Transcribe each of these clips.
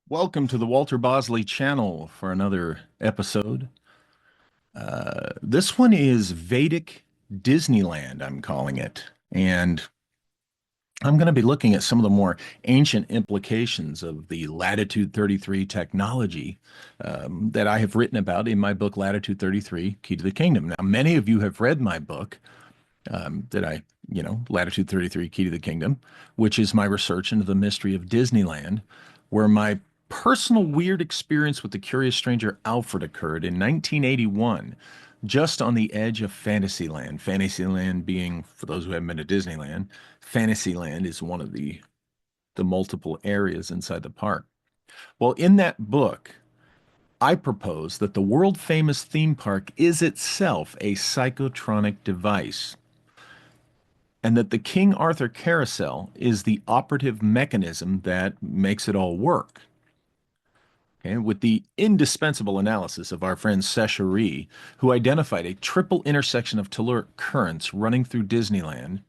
Welcome to the Walter Bosley channel for another episode. This one is Vedic Disneyland, I'm calling it. And I'm going to be looking at some of the more ancient implications of the Latitude 33 technology that I have written about in my book, Latitude 33, Key to the Kingdom. Now, many of you have read my book Latitude 33, Key to the Kingdom, which is my research into the mystery of Disneyland, where my personal weird experience with the curious stranger Alfred occurred in 1981, just on the edge of Fantasyland. Fantasyland being, for those who haven't been to Disneyland, Fantasyland is one of the multiple areas inside the park. Well, in that book, I propose that the world famous theme park is itself a psychotronic device and that the King Arthur carousel is the operative mechanism that makes it all work. Okay, with the indispensable analysis of our friend Sechery, who identified a triple intersection of telluric currents running through Disneyland,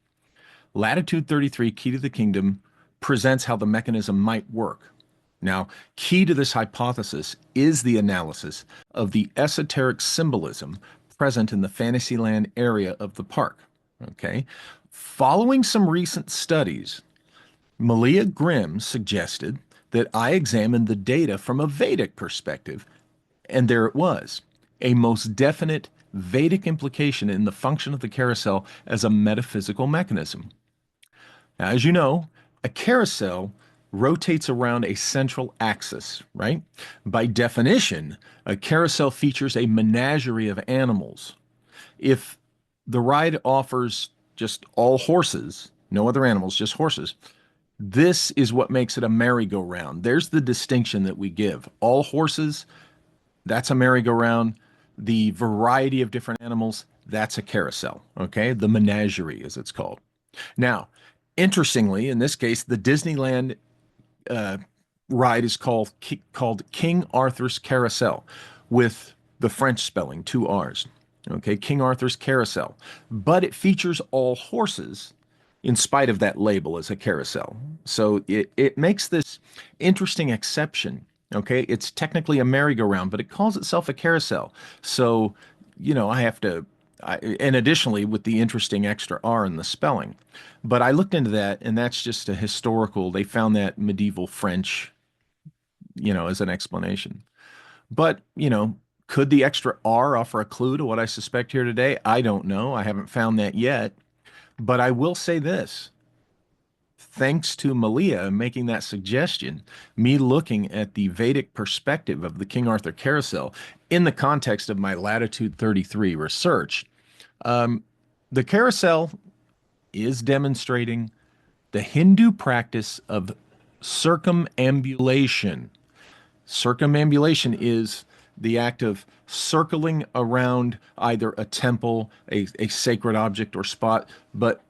Latitude 33 Key to the Kingdom presents how the mechanism might work. Now, key to this hypothesis is the analysis of the esoteric symbolism present in the Fantasyland area of the park. Okay. Following some recent studies, Malia Grimm suggested that I examine the data from a Vedic perspective, and there it was, a most definite Vedic implication in the function of the carousel as a metaphysical mechanism. Now, as you know, a carousel rotates around a central axis, right? By definition, a carousel features a menagerie of animals. If the ride offers just all horses, no other animals, just horses, this is what makes it a merry-go-round. There's the distinction that we give. All horses, that's a merry-go-round. The variety of different animals, that's a carousel, okay? The menagerie, as it's called. Now, interestingly, in this case, the Disneyland uh, ride is called King Arthur's Carousel with the French spelling, two R's. Okay, King Arthur's Carousel. But it features all horses in spite of that label as a carousel. So it makes this interesting exception. Okay, it's technically a merry-go-round, but it calls itself a carousel. So, I have to, and additionally with the interesting extra R in the spelling. But I looked into that, and that's just a historical, they found that medieval French, as an explanation. But, could the extra R offer a clue to what I suspect here today? I don't know. I haven't found that yet. But I will say this. Thanks to Malia making that suggestion, me looking at the Vedic perspective of the King Arthur carousel in the context of my Latitude 33 research, um, the carousel is demonstrating the Hindu practice of circumambulation. Circumambulation is the act of circling around either a temple, a sacred object or spot, but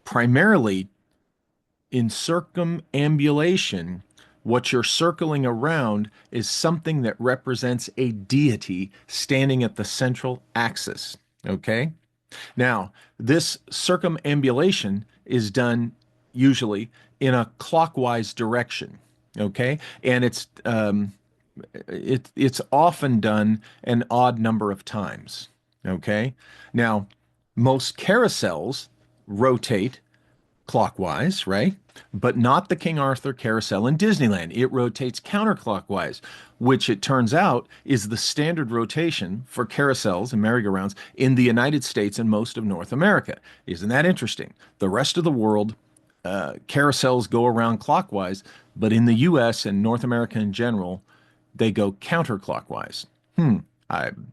primarily in circumambulation, what you're circling around is something that represents a deity standing at the central axis. Okay? Now, this circumambulation is done usually in a clockwise direction. Okay? And it's often done an odd number of times. Okay? Now, most carousels rotate clockwise, right? But not the King Arthur carousel in Disneyland. It rotates counterclockwise, which it turns out is the standard rotation for carousels and merry-go-rounds in the United States and most of North America. Isn't that interesting? The rest of the world, carousels go around clockwise, but in the US and North America in general, they go counterclockwise. Hmm.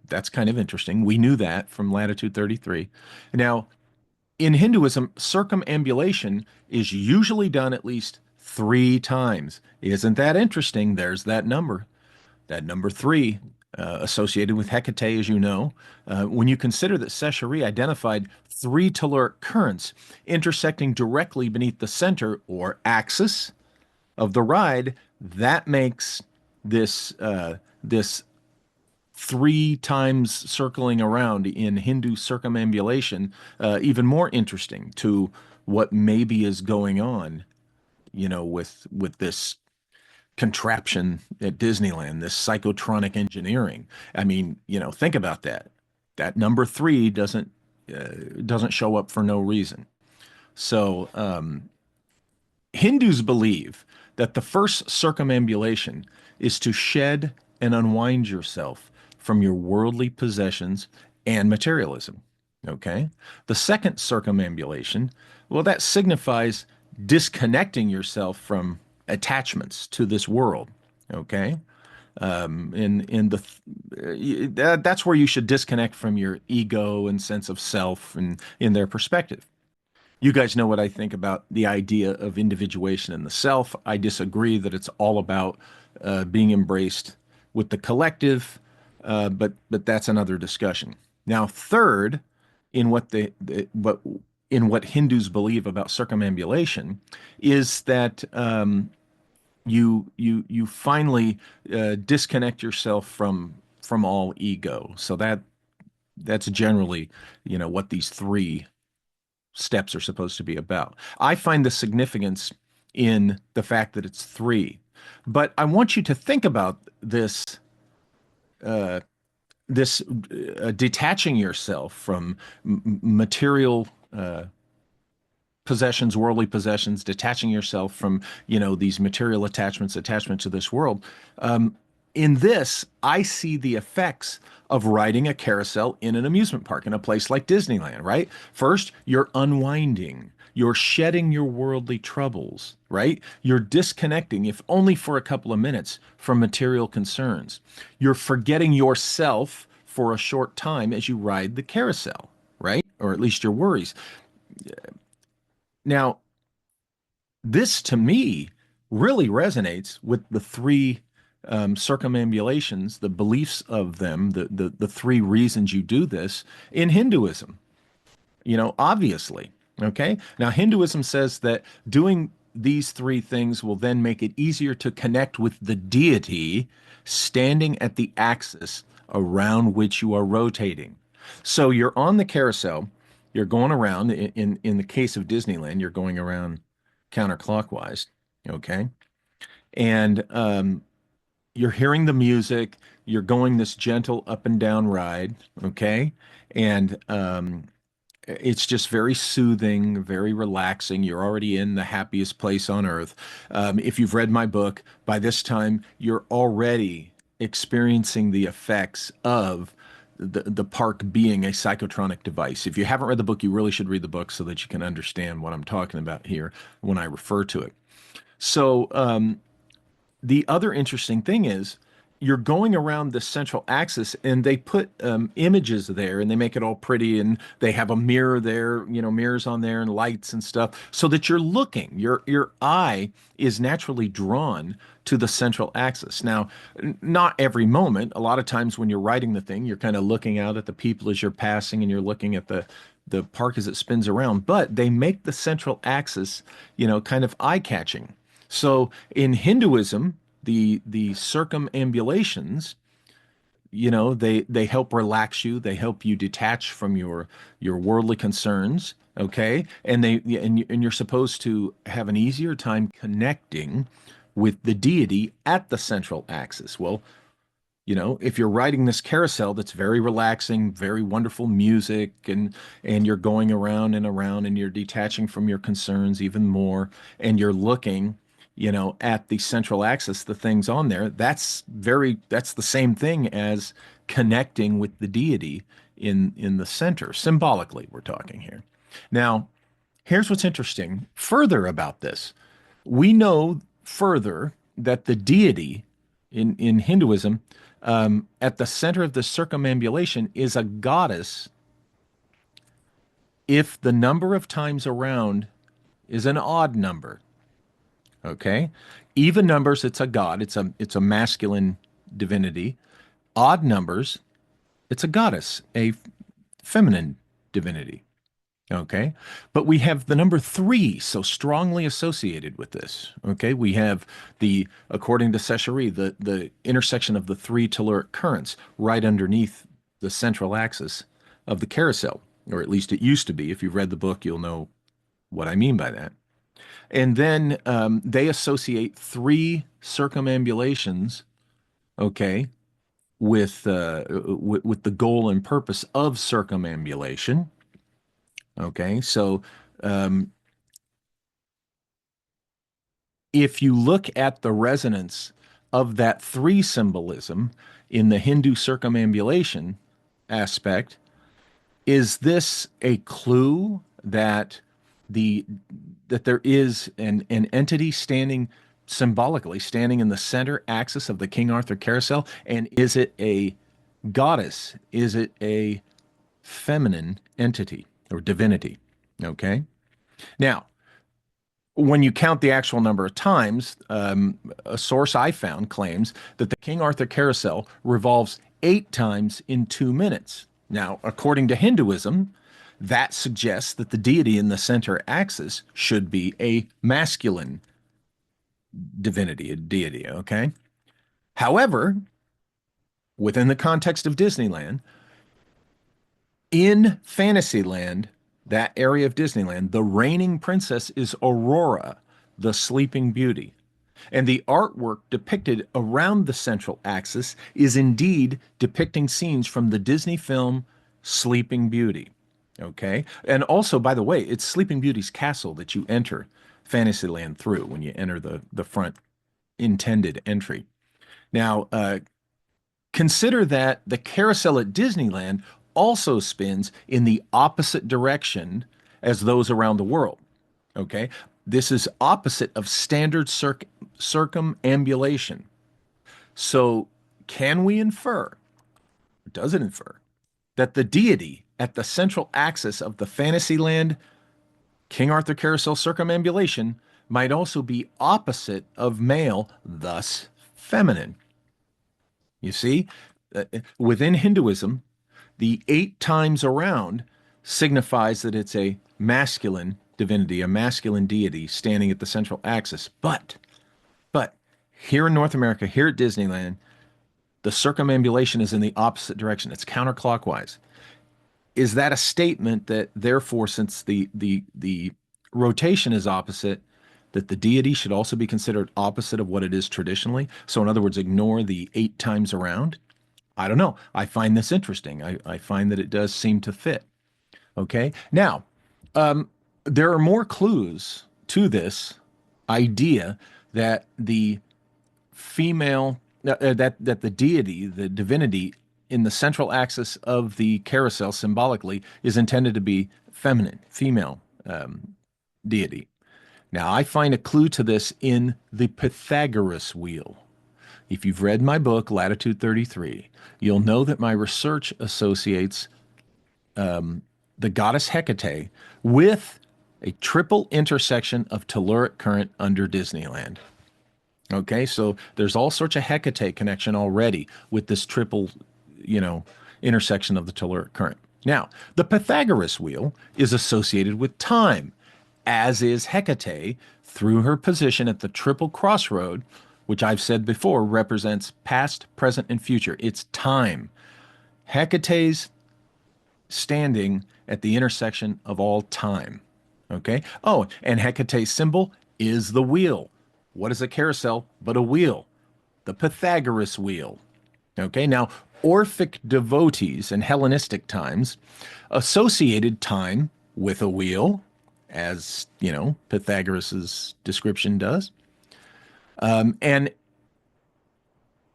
That's kind of interesting. We knew that from Latitude 33. Now, in Hinduism, circumambulation is usually done at least three times. Isn't that interesting? There's that number. That number three, associated with Hecate, as you know. When you consider that Sechery identified three telluric currents intersecting directly beneath the center or axis of the ride, that makes this three times circling around in Hindu circumambulation even more interesting to what maybe is going on, with this contraption at Disneyland, this psychotronic engineering. I mean, think about that. That number three doesn't show up for no reason. So Hindus believe that the first circumambulation is to shed and unwind yourself from your worldly possessions and materialism. Okay. The second circumambulation, well, that signifies disconnecting yourself from attachments to this world. Okay. In that's where you should disconnect from your ego and sense of self and in their perspective. You guys know what I think about the idea of individuation in the self. I disagree that it's all about being embraced with the collective, but that's another discussion. Now, third, in what Hindus believe about circumambulation, is that you finally disconnect yourself from all ego. So that's generally what these three steps are supposed to be about. I find the significance in the fact that it's three, but I want you to think about uh, this detaching yourself from material possessions, worldly possessions, detaching yourself from these material attachment to this world. In this, I see the effects of riding a carousel in an amusement park in a place like Disneyland, right? First, you're unwinding, you're shedding your worldly troubles, right? You're disconnecting, if only for a couple of minutes, from material concerns. You're forgetting yourself for a short time as you ride the carousel, right? Or at least your worries. Now, this to me really resonates with the three circumambulations, the beliefs of them, the three reasons you do this in Hinduism, obviously. Okay. Now, Hinduism says that doing these three things will then make it easier to connect with the deity standing at the axis around which you are rotating. So you're on the carousel, you're going around. In the case of Disneyland, you're going around counterclockwise. Okay. And you're hearing the music, you're going this gentle up and down ride, okay? And it's just very soothing, very relaxing. You're already in the happiest place on earth. If you've read my book, by this time, you're already experiencing the effects of the park being a psychotronic device. If you haven't read the book, you really should read the book so that you can understand what I'm talking about here when I refer to it. So, the other interesting thing is you're going around the central axis and they put images there and they make it all pretty and they have a mirror there, mirrors on there and lights and stuff so that you're looking, your eye is naturally drawn to the central axis. Now, not every moment. A lot of times when you're riding the thing, you're kind of looking out at the people as you're passing and you're looking at the park as it spins around, but they make the central axis, kind of eye-catching. So in Hinduism, the circumambulations, they help relax you, they help you detach from your worldly concerns, okay? And you're supposed to have an easier time connecting with the deity at the central axis. Well, if you're riding this carousel that's very relaxing, very wonderful music, and you're going around and around and you're detaching from your concerns even more, and you're looking, at the central axis, the things on there, that's the same thing as connecting with the deity in the center. Symbolically, we're talking here. Now, here's what's interesting further about this. We know further that the deity in Hinduism, at the center of the circumambulation, is a goddess if the number of times around is an odd number. Okay. Even numbers, it's a god. It's a masculine divinity. Odd numbers, it's a goddess, a feminine divinity. Okay. But we have the number three so strongly associated with this. Okay. We have according to Seshari, the intersection of the three telluric currents right underneath the central axis of the carousel, or at least it used to be. If you've read the book, you'll know what I mean by that. And then they associate three circumambulations, okay, with the goal and purpose of circumambulation. Okay, so um, if you look at the resonance of that three symbolism in the Hindu circumambulation aspect, is this a clue that the that there is an entity standing symbolically standing in the center axis of the King Arthur carousel? And is it a goddess? Is it a feminine entity or divinity? Okay. Now, when you count the actual number of times, a source I found claims that the King Arthur carousel revolves 8 times in 2 minutes. Now, according to Hinduism, that suggests that the deity in the center axis should be a masculine divinity, a deity, okay? However, within the context of Disneyland, in Fantasyland, that area of Disneyland, the reigning princess is Aurora, the Sleeping Beauty. And the artwork depicted around the central axis is indeed depicting scenes from the Disney film Sleeping Beauty. Okay. And also, by the way, it's Sleeping Beauty's castle that you enter Fantasyland through when you enter the front intended entry. Now, consider that the carousel at Disneyland also spins in the opposite direction as those around the world. Okay. This is opposite of standard circumambulation. So, can we infer, does it infer, that the deity at the central axis of the Fantasyland King Arthur carousel circumambulation might also be opposite of male, thus feminine? You see, within Hinduism, the 8 times around signifies that it's a masculine divinity, a masculine deity standing at the central axis. But here in North America, here at Disneyland, the circumambulation is in the opposite direction. It's counterclockwise. Is that a statement that therefore, since the rotation is opposite, that the deity should also be considered opposite of what it is traditionally? So in other words, ignore the 8 times around? I don't know. I find this interesting. I find that it does seem to fit. Okay. Now, there are more clues to this idea that the female that the deity, the divinity in the central axis of the carousel symbolically is intended to be feminine, female deity. Now, I find a clue to this in the Pythagoras wheel. If you've read my book, Latitude 33, you'll know that my research associates the goddess Hecate with a triple intersection of telluric current under Disneyland. Okay, so there's all sorts of Hecate connection already with this triple, intersection of the telluric current. Now, the Pythagoras wheel is associated with time, as is Hecate through her position at the triple crossroad, which I've said before represents past, present, and future. It's time. Hecate's standing at the intersection of all time. Okay? Oh, and Hecate's symbol is the wheel. What is a carousel but a wheel? The Pythagoras wheel. Okay, now Orphic devotees in Hellenistic times associated time with a wheel, as Pythagoras's description does. And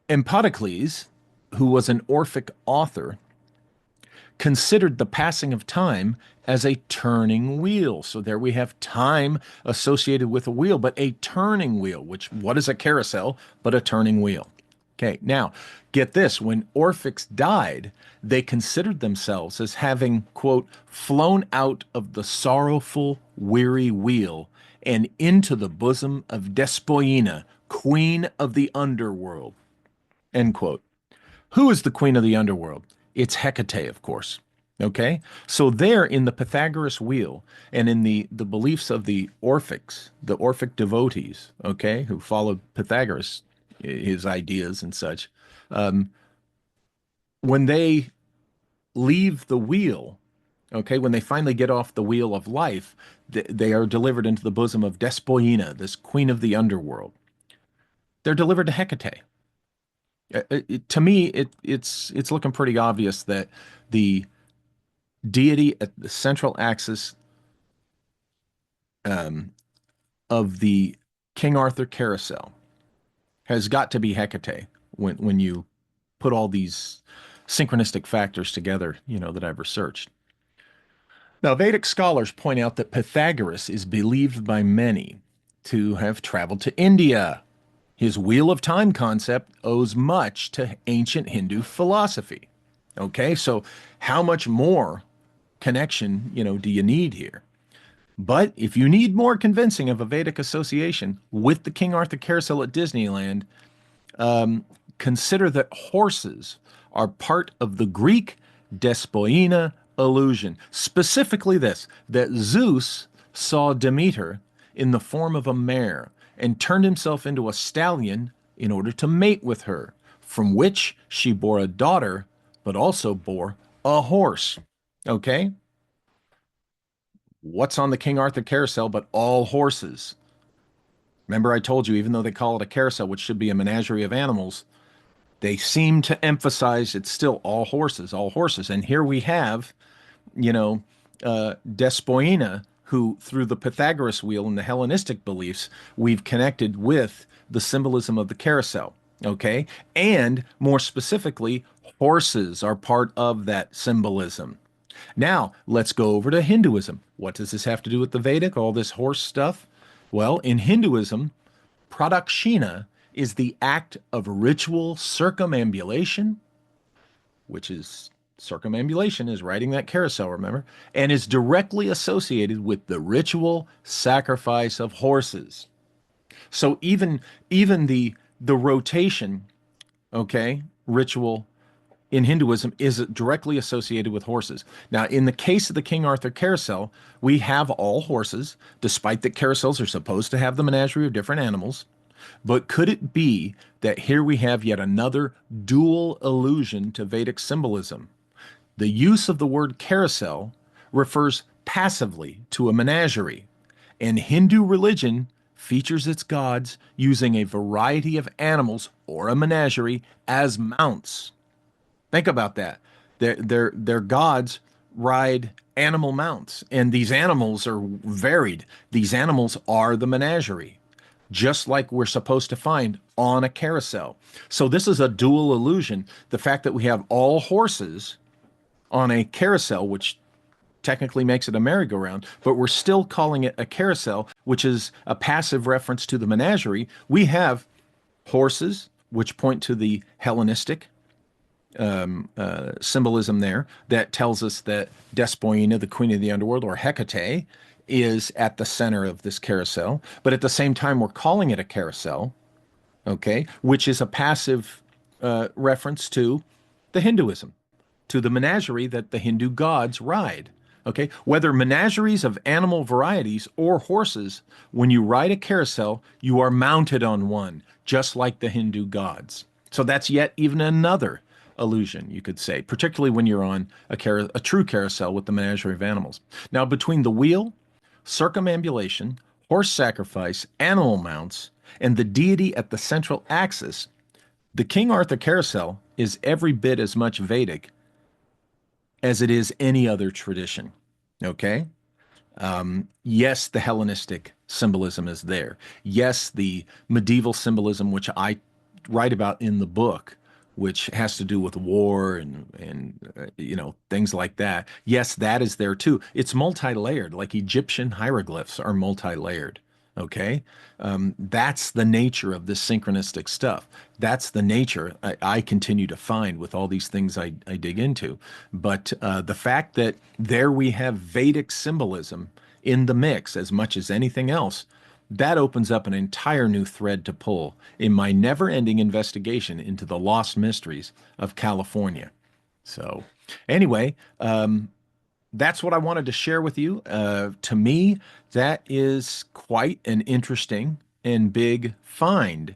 Empedocles, who was an Orphic author, considered the passing of time as a turning wheel. So there we have time associated with a wheel, but a turning wheel, which what is a carousel but a turning wheel? Okay, now get this. When Orphics died, they considered themselves as having, quote, flown out of the sorrowful, weary wheel and into the bosom of Despoina, queen of the underworld, end quote. Who is the queen of the underworld? It's Hecate, of course. Okay? So there in the Pythagoras wheel and in the beliefs of the Orphics, the Orphic devotees, okay, who followed Pythagoras, his ideas and such, when they leave the wheel, okay, when they finally get off the wheel of life, they are delivered into the bosom of Despoina, this queen of the underworld. They're delivered to Hecate. To me, it's looking pretty obvious that the deity at the central axis um, of the King Arthur carousel has got to be Hecate when you put all these synchronistic factors together, that I've researched. Now, Vedic scholars point out that Pythagoras is believed by many to have traveled to India. His wheel of time concept owes much to ancient Hindu philosophy. Okay, so how much more connection, do you need here? But if you need more convincing of a Vedic association with the King Arthur carousel at Disneyland, consider that horses are part of the Greek despoina illusion. Specifically, this that Zeus saw Demeter in the form of a mare and turned himself into a stallion in order to mate with her, from which she bore a daughter, but also bore a horse. Okay? What's on the King Arthur carousel but all horses? Remember, I told you, even though they call it a carousel, which should be a menagerie of animals, they seem to emphasize it's still all horses, all horses. And here we have, you know, Despoina, who through the Pythagoras wheel and the Hellenistic beliefs, we've connected with the symbolism of the carousel. Okay. And more specifically, horses are part of that symbolism. Now, let's go over to Hinduism. What does this have to do with the Vedic, all this horse stuff? Well, in Hinduism, pradakshina is the act of ritual circumambulation, which is circumambulation is riding that carousel, remember, and is directly associated with the ritual sacrifice of horses. So even the rotation, okay, ritual in Hinduism is directly associated with horses. Now, in the case of the King Arthur carousel, we have all horses, despite that carousels are supposed to have the menagerie of different animals. But could it be that here we have yet another dual allusion to Vedic symbolism? The use of the word carousel refers passively to a menagerie, and Hindu religion features its gods using a variety of animals or a menagerie as mounts. Think about that. Their gods ride animal mounts, and these animals are varied. These animals are the menagerie, just like we're supposed to find on a carousel. So this is a dual illusion. The fact that we have all horses on a carousel, which technically makes it a merry-go-round, but we're still calling it a carousel, which is a passive reference to the menagerie. We have horses, which point to the Hellenistic symbolism there that tells us that Despoina, the queen of the underworld, or Hecate, is at the center of this carousel. But at the same time, we're calling it a carousel, okay, which is a passive reference to the Hinduism, to the menagerie that the Hindu gods ride. Okay, whether menageries of animal varieties or horses, when you ride a carousel, you are mounted on one, just like the Hindu gods. So that's yet even another illusion, you could say, particularly when you're on a true carousel with the menagerie of animals. Now, between the wheel, circumambulation, horse sacrifice, animal mounts, and the deity at the central axis, the King Arthur carousel is every bit as much Vedic as it is any other tradition. Okay? Yes, the Hellenistic symbolism is there. Yes, the medieval symbolism, which I write about in the book, which has to do with war and things like that. Yes, that is there too. It's multi-layered, like Egyptian hieroglyphs are multi-layered. Okay, that's the nature of this synchronistic stuff. That's the nature I continue to find with all these things I dig into. But the fact that there we have Vedic symbolism in the mix as much as anything else, that opens up an entire new thread to pull in my never-ending investigation into the lost mysteries of California. So, anyway, that's what I wanted to share with you. To me, that is quite an interesting and big find.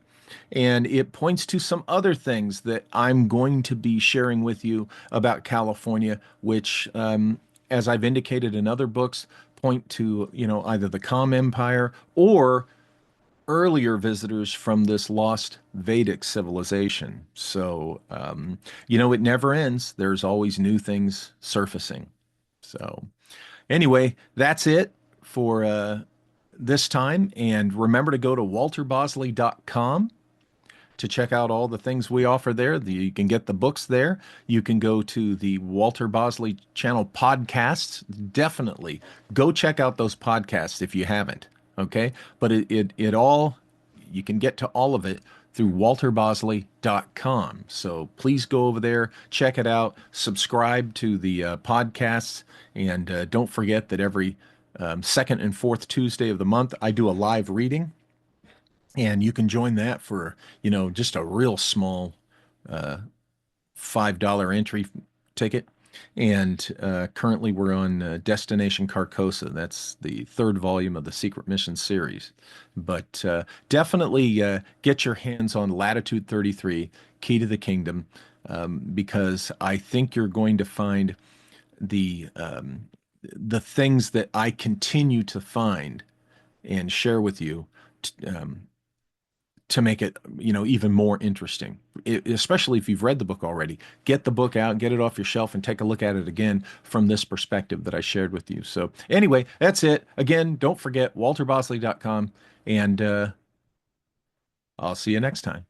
And it points to some other things that I'm going to be sharing with you about California, which, as I've indicated in other books, point to, either the Calm Empire or earlier visitors from this lost Vedic civilization. So, it never ends. There's always new things surfacing. So, anyway, that's it for this time. And remember to go to walterbosley.com to check out all the things we offer there. You can get the books there. You can go to the Walter Bosley channel podcasts. Definitely go check out those podcasts if you haven't. Okay. But it all, you can get to all of it through walterbosley.com. So please go over there, check it out, subscribe to the podcasts, and don't forget that every second and fourth Tuesday of the month, I do a live reading, and you can join that for, just a real small $5 entry ticket. And currently we're on Destination Carcosa. That's the third volume of the Secret Mission series. But definitely get your hands on Latitude 33, Key to the Kingdom, because I think you're going to find the things that I continue to find and share with you, to make it, even more interesting. Especially if you've read the book already, get the book out, get it off your shelf, and take a look at it again from this perspective that I shared with you. So anyway, that's it. Again, don't forget walterbosley.com, and I'll see you next time.